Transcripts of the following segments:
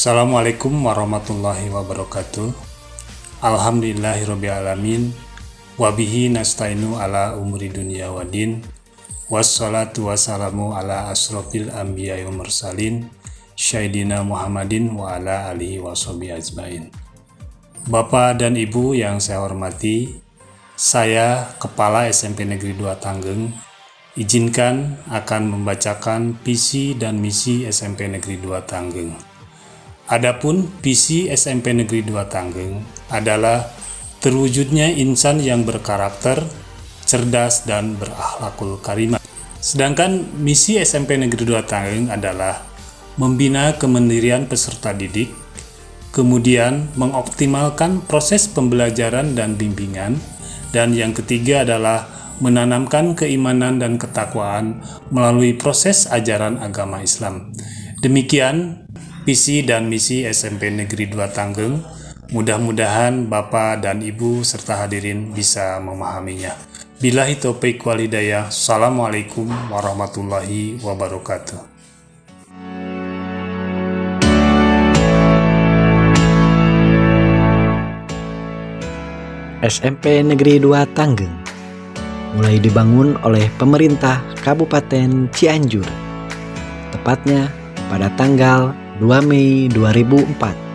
Assalamualaikum warahmatullahi wabarakatuh. Alhamdulillahirrabbilalamin. Wabihi nasta'inu ala umuri dunya wadin. Wassalatu wassalamu ala asrofil anbiya wal mursalin Syaidina Muhammadin wa ala alihi washabihi ajmain. Bapak dan Ibu yang saya hormati, saya Kepala SMP Negeri 2 Tanggeng izinkan akan membacakan visi dan misi SMP Negeri 2 Tanggeng. Adapun visi SMP Negeri 2 Tanggeng adalah terwujudnya insan yang berkarakter, cerdas, dan berakhlakul karimah. Sedangkan misi SMP Negeri 2 Tanggeng adalah membina kemandirian peserta didik, kemudian mengoptimalkan proses pembelajaran dan bimbingan, dan yang ketiga adalah menanamkan keimanan dan ketakwaan melalui proses ajaran agama Islam. Demikian visi dan misi SMP Negeri 2 Tanggeng. Mudah-mudahan Bapak dan Ibu serta hadirin bisa memahaminya. Billahi taufiq wal hidayah. Assalamualaikum warahmatullahi wabarakatuh. SMP Negeri 2 Tanggeng mulai dibangun oleh pemerintah Kabupaten Cianjur, tepatnya pada tanggal 2 Mei 2004.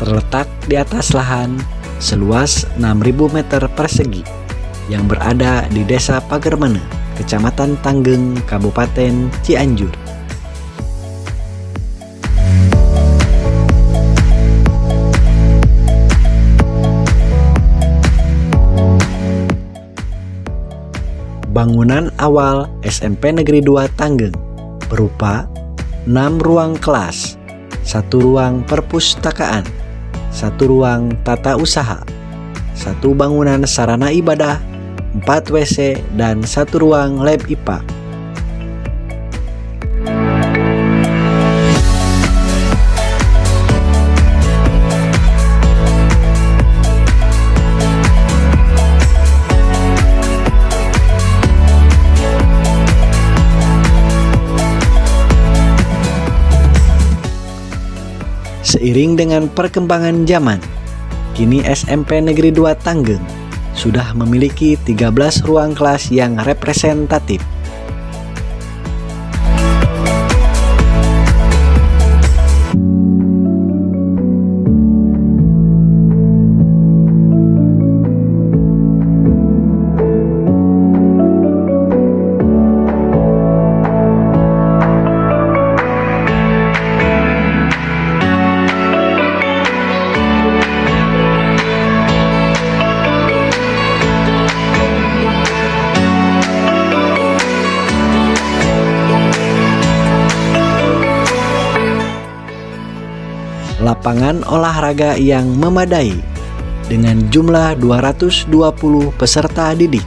Terletak di atas lahan seluas 6.000 meter persegi yang berada di Desa Pagermene, Kecamatan Tanggeng, Kabupaten Cianjur. Bangunan awal SMP Negeri 2 Tanggeng berupa 6 ruang kelas, 1 ruang perpustakaan, 1 ruang tata usaha, 1 bangunan sarana ibadah, 4 WC, dan 1 ruang lab IPA. Seiring dengan perkembangan zaman, kini SMP Negeri 2 Tanggeng sudah memiliki 13 ruang kelas yang representatif. Lapangan olahraga yang memadai dengan jumlah 220 peserta didik.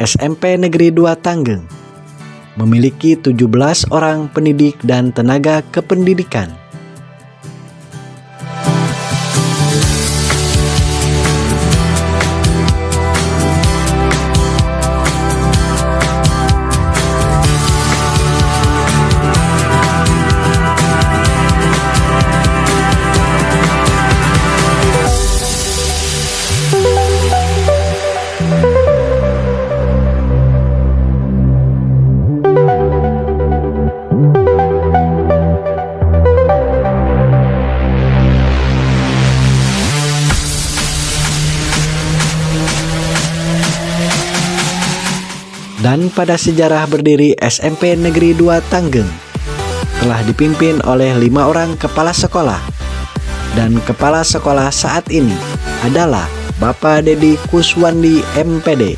SMP Negeri 2 Tanggeng memiliki 17 orang pendidik dan tenaga kependidikan. Dan pada sejarah berdiri SMP Negeri 2 Tanggeng telah dipimpin oleh 5 orang kepala sekolah. Dan kepala sekolah saat ini adalah Bapak Dedi Kuswandi MPD.